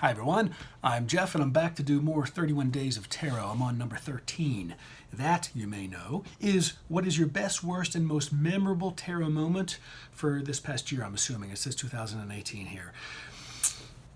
Hi everyone, I'm Jeff and I'm back to do more 31 Days of Tarot. I'm on number 13. That, you may know, is what is your best, worst, and most memorable tarot moment for this past year, I'm assuming. It says 2018 here.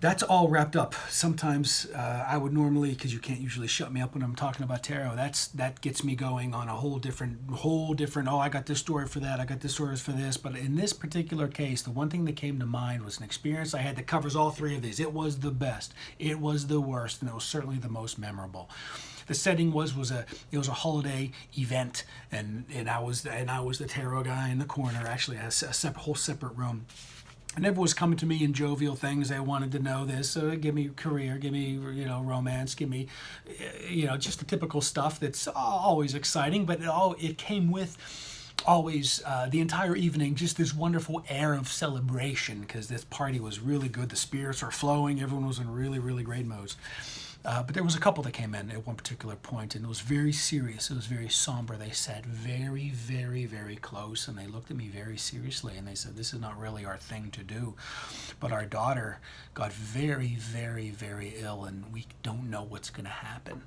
That's all wrapped up. Sometimes I would normally, because you can't usually shut me up when I'm talking about tarot. That gets me going on a whole different. Oh, I got this story for that. I got this story for this. But in this particular case, the one thing that came to mind was an experience I had that covers all three of these. It was the best. It was the worst, and it was certainly the most memorable. The setting was a holiday event, and I was the tarot guy in the corner. Actually, a whole separate room. And everyone was coming to me in jovial things. They wanted to know this. Give me career, give me, romance, give me, just the typical stuff that's always exciting. But it came with always the entire evening, just this wonderful air of celebration because this party was really good. The spirits were flowing. Everyone was in really, really great moods. But there was a couple that came in at one particular point, and it was very serious. It was very somber. They sat very, very, very close, and they looked at me very seriously, and they said, "This is not really our thing to do, but our daughter got very, very, very ill, and we don't know what's going to happen."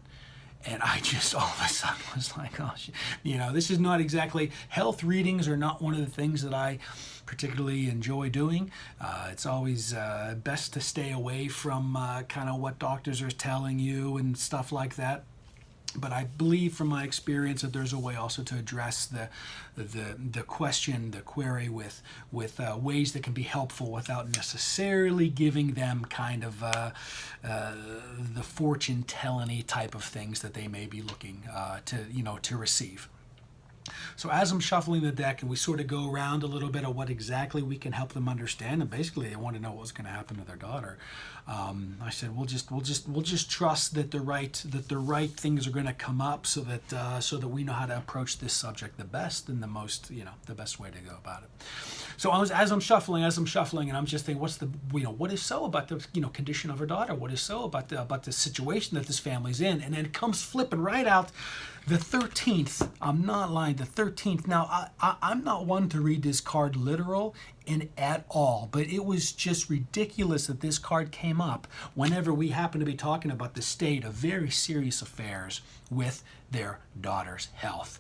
And I just all of a sudden was like, oh, this is not exactly, health readings are not one of the things that I particularly enjoy doing. It's always best to stay away from kind of what doctors are telling you and stuff like that. But I believe from my experience that there's a way also to address the question, the query with ways that can be helpful without necessarily giving them kind of the fortune telling type of things that they may be looking to receive. So as I'm shuffling the deck and we sort of go around a little bit of what exactly we can help them understand, and basically they want to know what's going to happen to their daughter. I said we'll just trust that the right things are going to come up, so that we know how to approach this subject the best and the best way to go about it. So as I'm shuffling, and I'm just thinking, what is so about the condition of her daughter? What is so about the situation that this family's in? And then it comes flipping right out. The 13th, I'm not lying, the 13th. Now, I'm not one to read this card literal at all, but it was just ridiculous that this card came up whenever we happen to be talking about the state of very serious affairs with their daughter's health.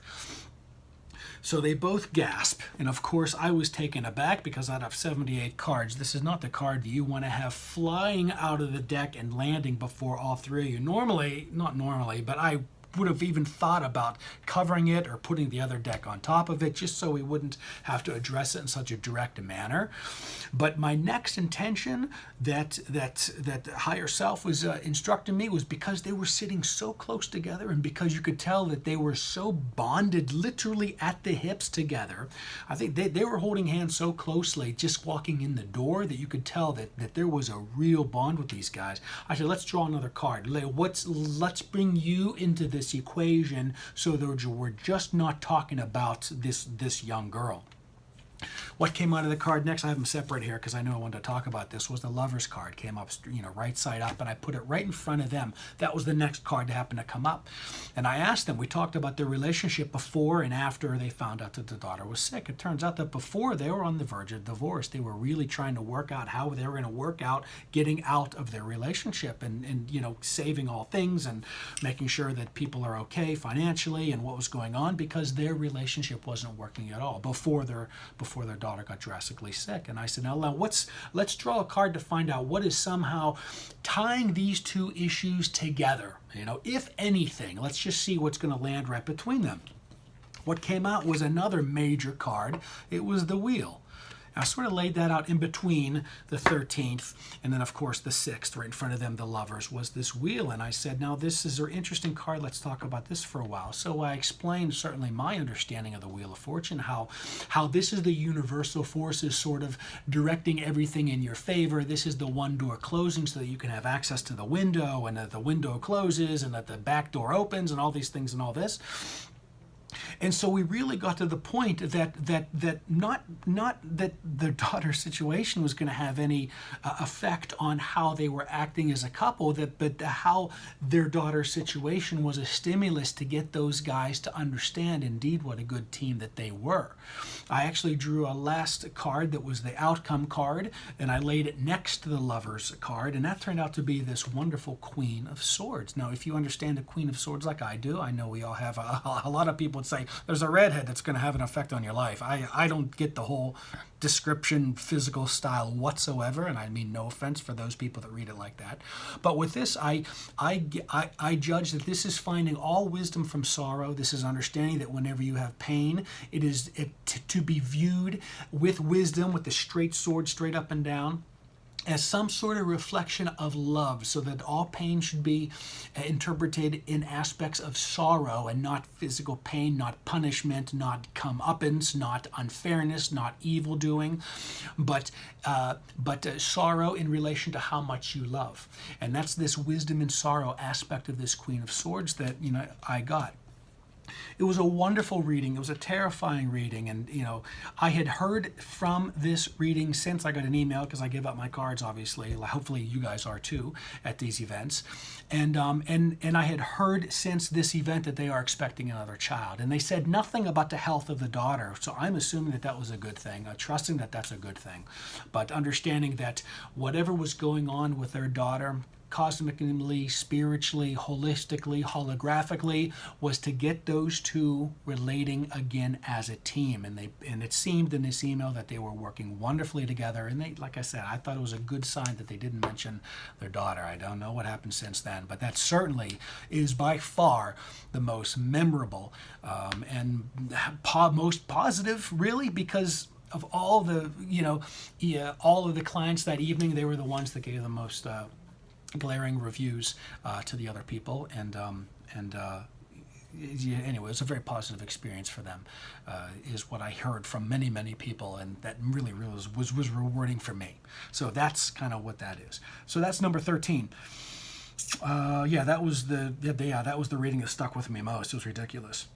So they both gasp, and of course I was taken aback because out of 78 cards, this is not the card that you want to have flying out of the deck and landing before all three of you. Not normally, but I would have even thought about covering it or putting the other deck on top of it just so we wouldn't have to address it in such a direct manner. But my next intention that higher self was instructing me was because they were sitting so close together, and because you could tell that they were so bonded literally at the hips together. I think they were holding hands so closely just walking in the door that you could tell that there was a real bond with these guys. I said, let's draw another card. Let's bring you into this equation so that we're just not talking about this young girl. What came out of the card next, I have them separate here because I know I wanted to talk about this, was the Lover's card. Came up, right side up, and I put it right in front of them. That was the next card that happened to come up. And I asked them, we talked about their relationship before and after they found out that the daughter was sick. It turns out that before they were on the verge of divorce. They were really trying to work out how they were going to work out getting out of their relationship and saving all things and making sure that people are okay financially and what was going on, because their relationship wasn't working at all before their daughter got drastically sick. And I said, now let's draw a card to find out what is somehow tying these two issues together. If anything, let's just see what's going to land right between them. What came out was another major card. It was the Wheel. I sort of laid that out in between the 13th and then, of course, the 6th. Right in front of them, the Lovers, was this Wheel. And I said, now, this is an interesting card. Let's talk about this for a while. So I explained certainly my understanding of the Wheel of Fortune, how this is the universal forces sort of directing everything in your favor. This is the one door closing so that you can have access to the window, and that the window closes and that the back door opens and all these things and all this. And so we really got to the point that not that their daughter's situation was going to have any effect on how they were acting as a couple, but how their daughter's situation was a stimulus to get those guys to understand indeed what a good team that they were. I actually drew a last card that was the outcome card, and I laid it next to the Lovers card, and that turned out to be this wonderful Queen of Swords. Now, if you understand the Queen of Swords like I do, I know we all have a lot of people would say there's a redhead that's going to have an effect on your life. I don't get the whole description physical style whatsoever, and I mean no offense for those people that read it like that. But with this, I judge that this is finding all wisdom from sorrow. This is understanding that whenever you have pain, it is to be viewed with wisdom, with the straight sword straight up and down, as some sort of reflection of love, so that all pain should be interpreted in aspects of sorrow and not physical pain, not punishment, not comeuppance, not unfairness, not evil doing, but sorrow in relation to how much you love. And that's this wisdom and sorrow aspect of this Queen of Swords that I got. It was a wonderful reading. It was a terrifying reading. And, I had heard from this reading since I got an email, because I give out my cards, obviously. Hopefully you guys are too at these events. And I had heard since this event that they are expecting another child. And they said nothing about the health of the daughter. So I'm assuming that that was a good thing, trusting that that's a good thing. But understanding that whatever was going on with their daughter, cosmically, spiritually, holistically, holographically, was to get those two relating again as a team. And it seemed in this email that they were working wonderfully together. And they, like I said, I thought it was a good sign that they didn't mention their daughter. I don't know what happened since then, but that certainly is by far the most memorable and most positive, really, because of all the, all of the clients that evening, they were the ones that gave the most glaring reviews to the other people, and anyway, it was a very positive experience for them, is what I heard from many people, and that really was rewarding for me. So that's kind of what that is. So that's number 13. That was the reading that stuck with me most. It was ridiculous.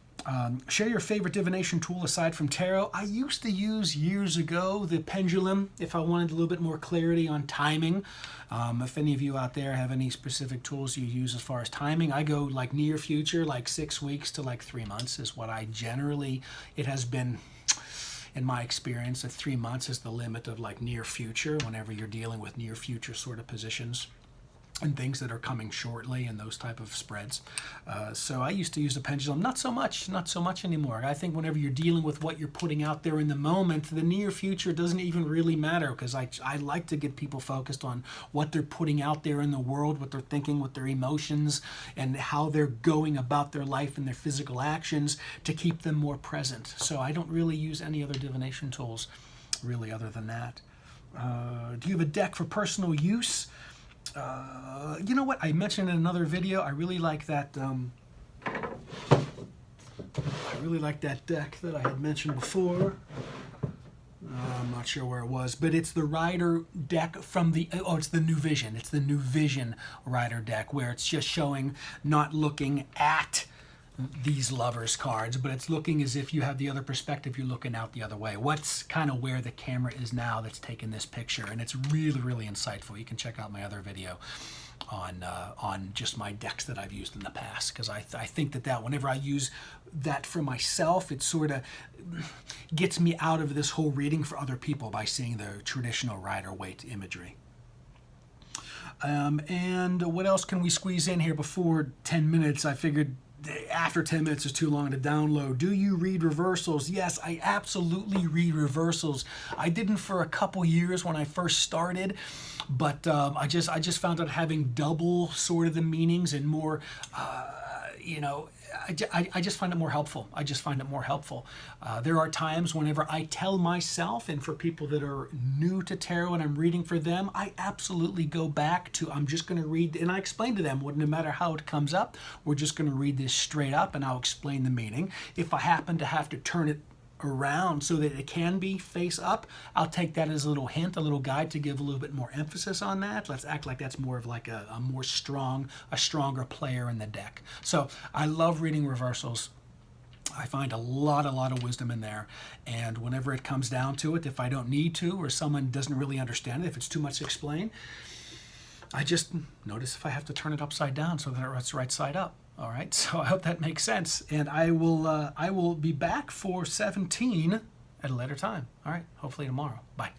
Share your favorite divination tool aside from tarot. I used to use years ago the pendulum if I wanted a little bit more clarity on timing. If any of you out there have any specific tools you use as far as timing, I go like near future, like 6 weeks to like 3 months is what I generally, it has been in my experience that 3 months is the limit of like near future whenever you're dealing with near future sort of positions and things that are coming shortly and those type of spreads. So I used to use the pendulum, not so much anymore. I think whenever you're dealing with what you're putting out there in the moment, the near future doesn't even really matter, because I like to get people focused on what they're putting out there in the world, what they're thinking, what their emotions, and how they're going about their life and their physical actions to keep them more present. So I don't really use any other divination tools really other than that. Do you have a deck for personal use? You know what? I mentioned in another video, I really like that. I really like that deck that I had mentioned before. I'm not sure where it was, but it's the Rider deck from it's the New Vision. It's the New Vision Rider deck, where it's just showing, not looking at these Lovers cards, but it's looking as if you have the other perspective, you're looking out the other way. What's kind of where the camera is now that's taking this picture, and it's really insightful. You can check out my other video on just my decks that I've used in the past, because I think that whenever I use that for myself, it sort of gets me out of this whole reading for other people by seeing the traditional Rider-Waite imagery. And what else can we squeeze in here before 10 minutes? I figured after 10 minutes is too long to download. Do you read reversals? Yes, I absolutely read reversals. I didn't for a couple years when I first started, but I just found out having double sort of the meanings and more, I just find it more helpful. There are times whenever I tell myself, and for people that are new to tarot and I'm reading for them, I absolutely go back to, I'm just going to read, and I explain to them, no matter how it comes up, we're just going to read this straight up and I'll explain the meaning. If I happen to have to turn it around so that it can be face up, I'll take that as a little hint, a little guide to give a little bit more emphasis on that. Let's act like that's more of like a stronger player in the deck. So I love reading reversals. I find a lot of wisdom in there. And whenever it comes down to it, if I don't need to, or someone doesn't really understand it, if it's too much to explain, I just notice if I have to turn it upside down so that it's right side up. All right, so I hope that makes sense. And I will be back for 17 at a later time. All right, hopefully tomorrow. Bye.